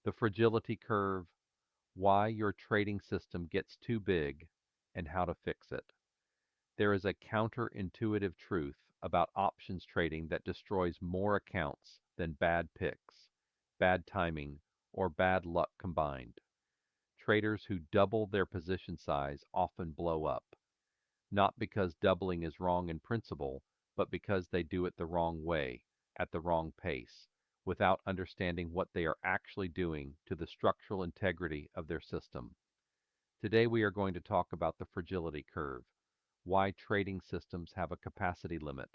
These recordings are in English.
The fragility curve, why your trading system gets too big, and how to fix it. There is a counterintuitive truth about options trading that destroys more accounts than bad picks, bad timing, or bad luck combined. Traders who double their position size often blow up, not because doubling is wrong in principle, but because they do it the wrong way, at the wrong pace, without understanding what they are actually doing to the structural integrity of their system. Today we are going to talk about the fragility curve, why trading systems have a capacity limit,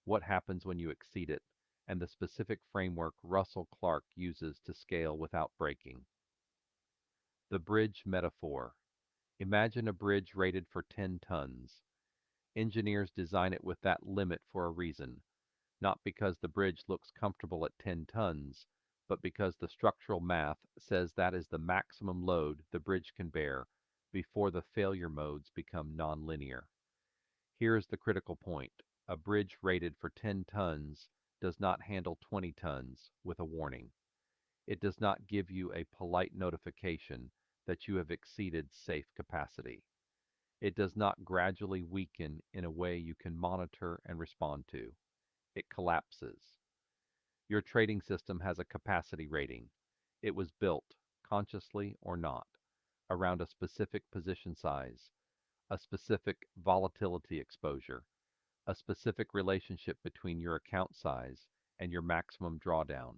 what happens when you exceed it, and the specific framework Russell Clark uses to scale without breaking. The bridge metaphor. Imagine a bridge rated for 10 tons. Engineers design it with that limit for a reason, not because the bridge looks comfortable at 10 tons, but because the structural math says that is the maximum load the bridge can bear before the failure modes become nonlinear. Here is the critical point. A bridge rated for 10 tons does not handle 20 tons with a warning. It does not give you a polite notification that you have exceeded safe capacity. It does not gradually weaken in a way you can monitor and respond to. It collapses. Your trading system has a capacity rating. It was built, consciously or not, around a specific position size, a specific volatility exposure, a specific relationship between your account size and your maximum drawdown.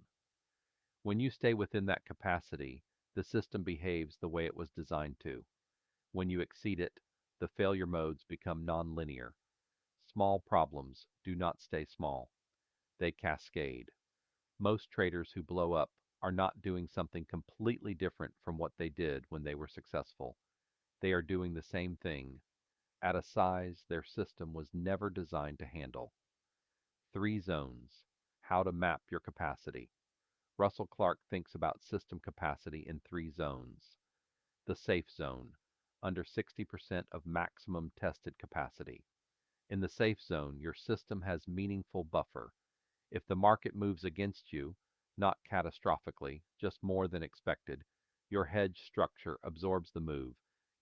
When you stay within that capacity, the system behaves the way it was designed to. When you exceed it, the failure modes become nonlinear. Small problems do not stay small. They cascade. Most traders who blow up are not doing something completely different from what they did when they were successful. They are doing the same thing, at a size their system was never designed to handle. Three zones. How to map your capacity. Russell Clark thinks about system capacity in three zones. The safe zone, under 60% of maximum tested capacity. In the safe zone, your system has meaningful buffer. If the market moves against you, not catastrophically, just more than expected, your hedge structure absorbs the move,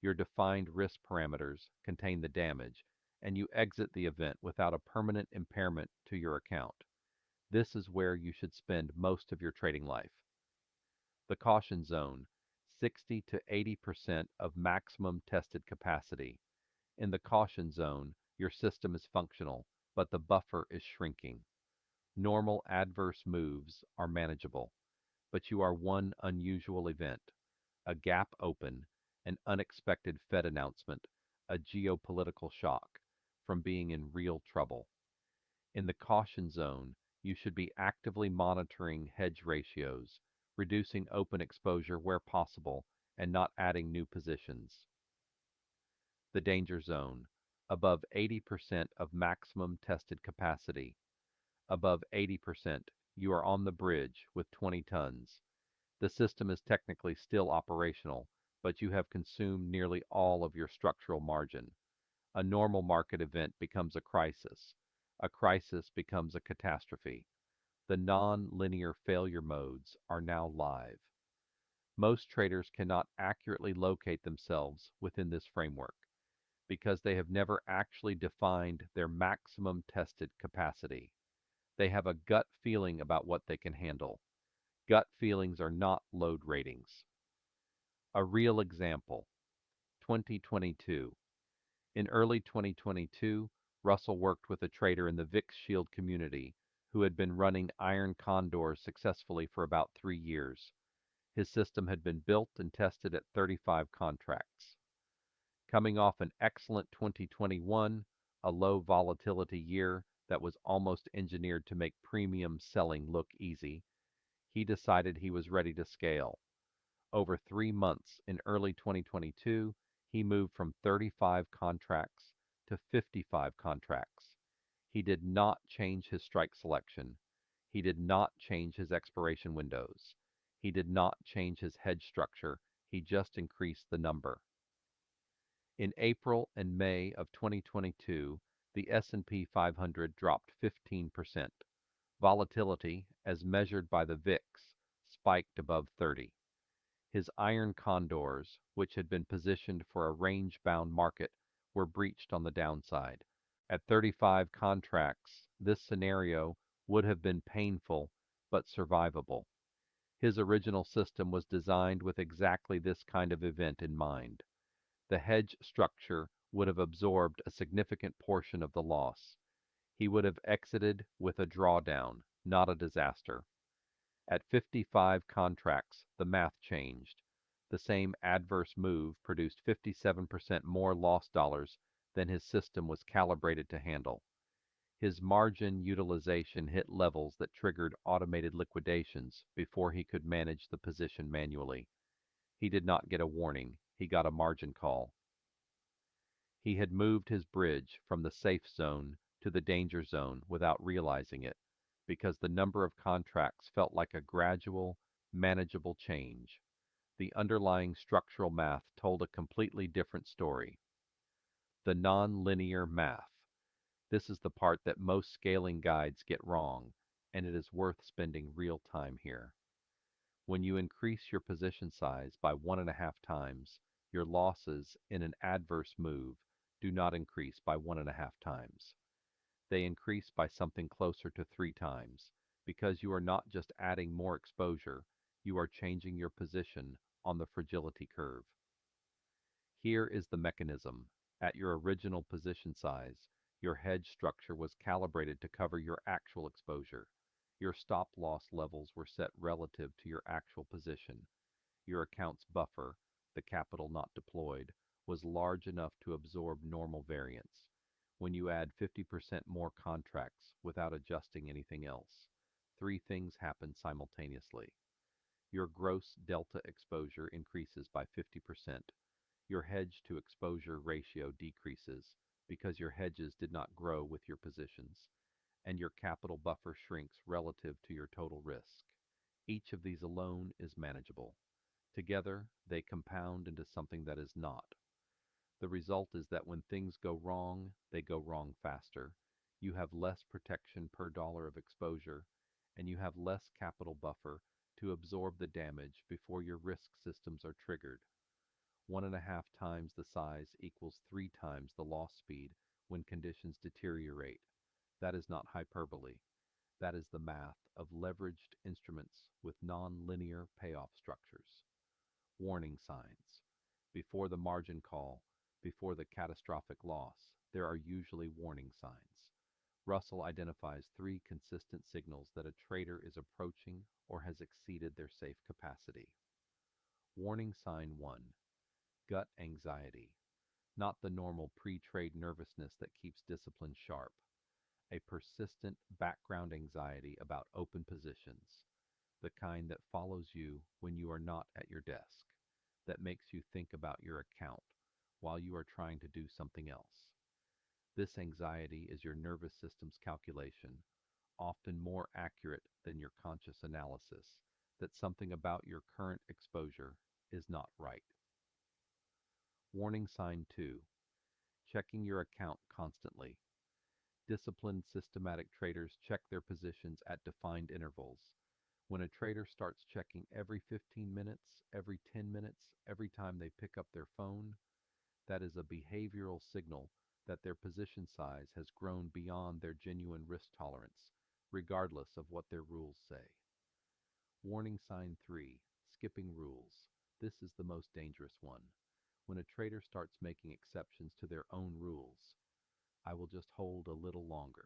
your defined risk parameters contain the damage, and you exit the event without a permanent impairment to your account. This is where you should spend most of your trading life. The caution zone, 60 to 80% of maximum tested capacity. In the caution zone, your system is functional, but the buffer is shrinking. Normal adverse moves are manageable, but you are one unusual event, a gap open, an unexpected Fed announcement, a geopolitical shock, from being in real trouble. In the caution zone, you should be actively monitoring hedge ratios, reducing open exposure where possible, and not adding new positions. The danger zone, above 80% of maximum tested capacity. Above 80%, you are on the bridge with 20 tons. The system is technically still operational, but you have consumed nearly all of your structural margin. A normal market event becomes a crisis. A crisis becomes a catastrophe. The non-linear failure modes are now live. Most traders cannot accurately locate themselves within this framework because they have never actually defined their maximum tested capacity. They have a gut feeling about what they can handle. Gut feelings are not load ratings. A real example, 2022. In early 2022, Russell worked with a trader in the VixShield community who had been running Iron Condors successfully for about 3 years. His system had been built and tested at 35 contracts. Coming off an excellent 2021, a low volatility year that was almost engineered to make premium selling look easy, he decided he was ready to scale. Over 3 months in early 2022, he moved from 35 contracts to 55 contracts. He did not change his strike selection. He did not change his expiration windows. He did not change his hedge structure. He just increased the number. In April and May of 2022, the S&P 500 dropped 15%. Volatility, as measured by the VIX, spiked above 30. His Iron Condors, which had been positioned for a range-bound market, were breached on the downside. At 35 contracts, this scenario would have been painful but survivable. His original system was designed with exactly this kind of event in mind. The hedge structure would have absorbed a significant portion of the loss. He would have exited with a drawdown, not a disaster. At 55 contracts, the math changed. The same adverse move produced 57% more lost dollars than his system was calibrated to handle. His margin utilization hit levels that triggered automated liquidations before he could manage the position manually. He did not get a warning, he got a margin call. He had moved his bridge from the safe zone to the danger zone without realizing it, because the number of contracts felt like a gradual, manageable change. The underlying structural math told a completely different story. The non-linear math. This is the part that most scaling guides get wrong, and it is worth spending real time here. When you increase your position size by 1.5 times, your losses in an adverse move do not increase by 1.5 times. They increase by something closer to 3 times, because you are not just adding more exposure, you are changing your position on the fragility curve. Here is the mechanism. At your original position size, your hedge structure was calibrated to cover your actual exposure. Your stop loss levels were set relative to your actual position. Your account's buffer, the capital not deployed, was large enough to absorb normal variance. When you add 50% more contracts without adjusting anything else, three things happen simultaneously. Your gross delta exposure increases by 50%. Your hedge to exposure ratio decreases because your hedges did not grow with your positions, and your capital buffer shrinks relative to your total risk. Each of these alone is manageable. Together, they compound into something that is not. The result is that when things go wrong, they go wrong faster. You have less protection per dollar of exposure, and you have less capital buffer to absorb the damage before your risk systems are triggered. 1.5 times the size equals 3 times the loss speed when conditions deteriorate. That is not hyperbole. That is the math of leveraged instruments with non-linear payoff structures. Warning signs. Before the margin call, before the catastrophic loss, there are usually warning signs. Russell identifies 3 consistent signals that a trader is approaching or has exceeded their safe capacity. Warning sign 1. Gut anxiety. Not the normal pre-trade nervousness that keeps discipline sharp. A persistent background anxiety about open positions, the kind that follows you when you are not at your desk, that makes you think about your account while you are trying to do something else. This anxiety is your nervous system's calculation, often more accurate than your conscious analysis, that something about your current exposure is not right. Warning sign 2. Checking your account constantly. Disciplined, systematic traders check their positions at defined intervals. When a trader starts checking every 15 minutes, every 10 minutes, every time they pick up their phone, that is a behavioral signal that their position size has grown beyond their genuine risk tolerance, regardless of what their rules say. Warning sign 3. Skipping rules. This is the most dangerous one. When a trader starts making exceptions to their own rules, I will just hold a little longer.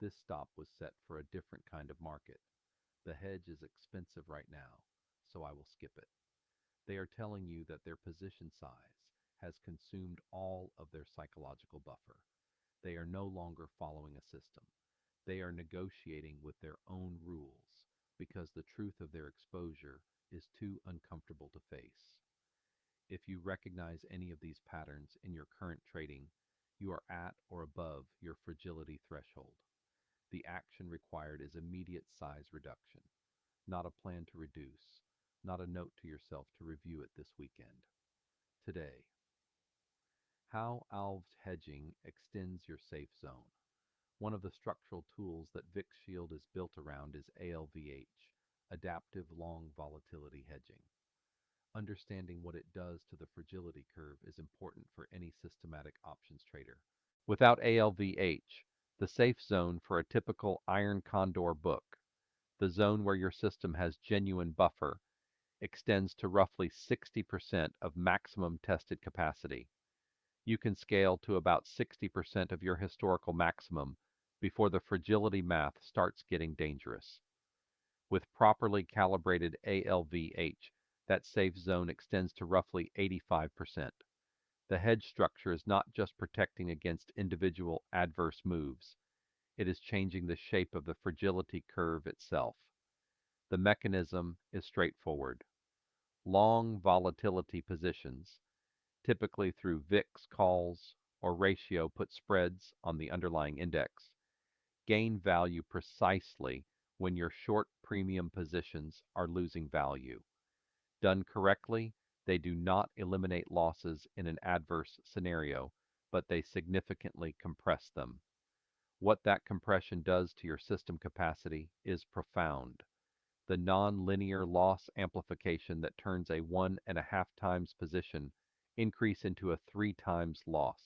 This stop was set for a different kind of market. The hedge is expensive right now, so I will skip it. They are telling you that their position size has consumed all of their psychological buffer. They are no longer following a system. They are negotiating with their own rules because the truth of their exposure is too uncomfortable to face. If you recognize any of these patterns in your current trading, you are at or above your fragility threshold. The action required is immediate size reduction, not a plan to reduce, not a note to yourself to review it this weekend. Today, how ALVH hedging extends your safe zone. One of the structural tools that VixShield is built around is ALVH, Adaptive Long Volatility Hedging. Understanding what it does to the fragility curve is important for any systematic options trader. Without ALVH, the safe zone for a typical Iron Condor book, the zone where your system has genuine buffer, extends to roughly 60% of maximum tested capacity. You can scale to about 60% of your historical maximum before the fragility math starts getting dangerous. With properly calibrated ALVH, that safe zone extends to roughly 85%. The hedge structure is not just protecting against individual adverse moves, it is changing the shape of the fragility curve itself. The mechanism is straightforward. Long volatility positions, typically through VIX calls or ratio put spreads on the underlying index, gain value precisely when your short premium positions are losing value. Done correctly, they do not eliminate losses in an adverse scenario, but they significantly compress them. What that compression does to your system capacity is profound. The non-linear loss amplification that turns a 1.5 times position increase into a 3 times loss.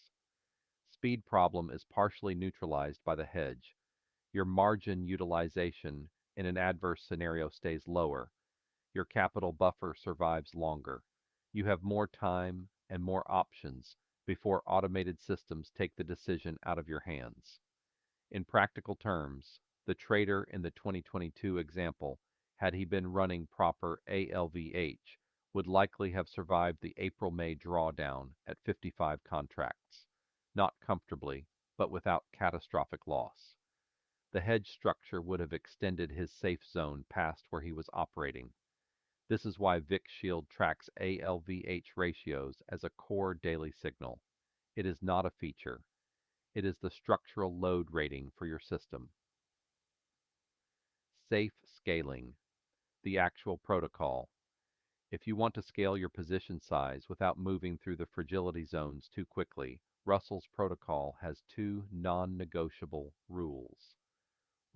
Speed problem is partially neutralized by the hedge. Your margin utilization in an adverse scenario stays lower. Your capital buffer survives longer. You have more time and more options before automated systems take the decision out of your hands. In practical terms, the trader in the 2022 example, had he been running proper ALVH, would likely have survived the April-May drawdown at 55 contracts, not comfortably, but without catastrophic loss. The hedge structure would have extended his safe zone past where he was operating. This is why VixShield tracks ALVH ratios as a core daily signal. It is not a feature. It is the structural load rating for your system. Safe scaling, the actual protocol. If you want to scale your position size without moving through the fragility zones too quickly, Russell's protocol has two non-negotiable rules.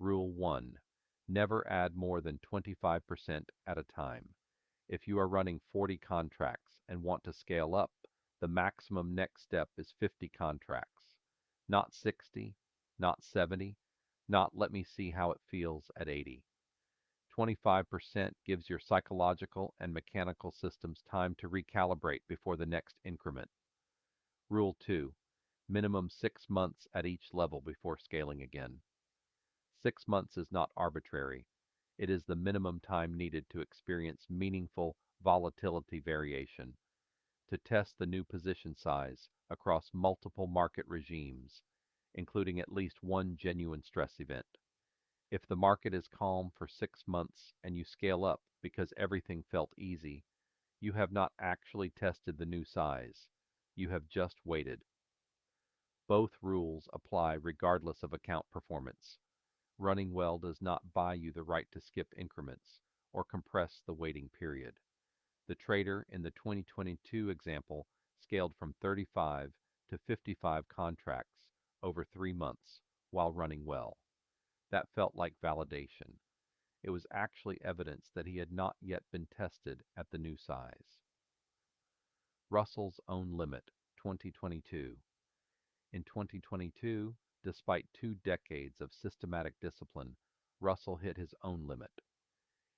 Rule 1. Never add more than 25% at a time. If you are running 40 contracts and want to scale up, the maximum next step is 50 contracts. Not 60, not 70, not let me see how it feels at 80. 25% gives your psychological and mechanical systems time to recalibrate before the next increment. Rule 2. Minimum 6 months at each level before scaling again. 6 months is not arbitrary. It is the minimum time needed to experience meaningful volatility variation, to test the new position size across multiple market regimes, including at least one genuine stress event. If the market is calm for 6 months and you scale up because everything felt easy, you have not actually tested the new size. You have just waited. Both rules apply regardless of account performance. Running well does not buy you the right to skip increments or compress the waiting period. The trader in the 2022 example scaled from 35 to 55 contracts over 3 months while running well. That felt like validation. It was actually evidence that he had not yet been tested at the new size. Russell's own limit, 2022. In 2022, despite 2 decades of systematic discipline, Russell hit his own limit.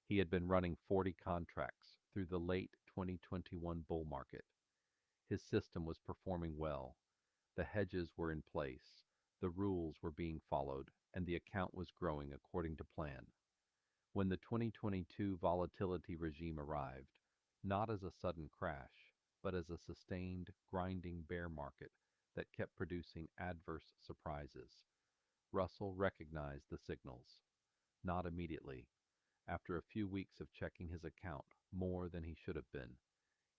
He had been running 40 contracts through the late 2021 bull market. His system was performing well. The hedges were in place, the rules were being followed, and the account was growing according to plan. When the 2022 volatility regime arrived, not as a sudden crash, but as a sustained, grinding bear market that kept producing adverse surprises, Russell recognized the signals. Not immediately. After a few weeks of checking his account more than he should have been,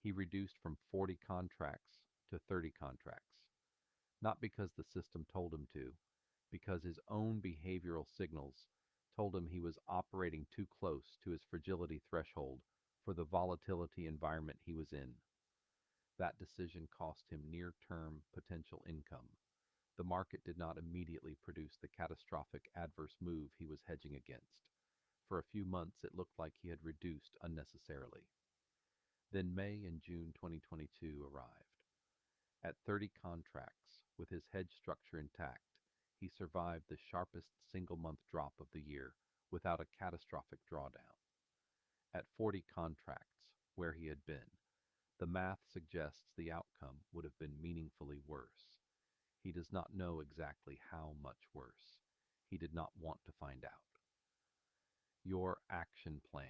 he reduced from 40 contracts to 30 contracts. Not because the system told him to, because his own behavioral signals told him he was operating too close to his fragility threshold for the volatility environment he was in. That decision cost him near-term potential income. The market did not immediately produce the catastrophic adverse move he was hedging against. For a few months it looked like he had reduced unnecessarily. Then May and June 2022 arrived. At 30 contracts, with his hedge structure intact, he survived the sharpest single-month drop of the year without a catastrophic drawdown. At 40 contracts, where he had been, the math suggests the outcome would have been meaningfully worse. He does not know exactly how much worse. He did not want to find out. Your action plan.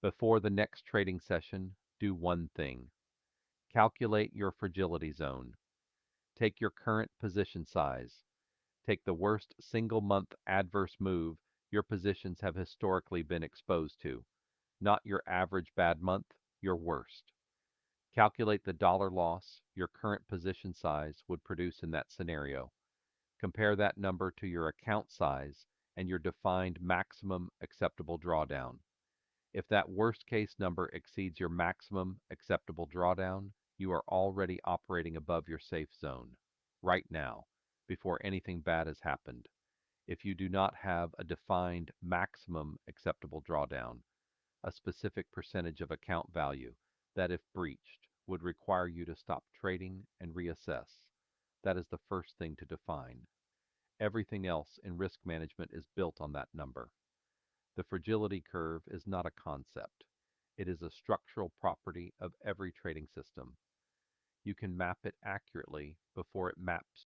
Before the next trading session, do one thing. Calculate your fragility zone. Take your current position size. Take the worst single-month adverse move your positions have historically been exposed to. Not your average bad month, your worst. Calculate the dollar loss your current position size would produce in that scenario. Compare that number to your account size and your defined maximum acceptable drawdown. If that worst case number exceeds your maximum acceptable drawdown, you are already operating above your safe zone, right now, before anything bad has happened. If you do not have a defined maximum acceptable drawdown, a specific percentage of account value that, if breached, would require you to stop trading and reassess, that is the first thing to define. Everything else in risk management is built on that number. The fragility curve is not a concept. It is a structural property of every trading system. You can map it accurately before it maps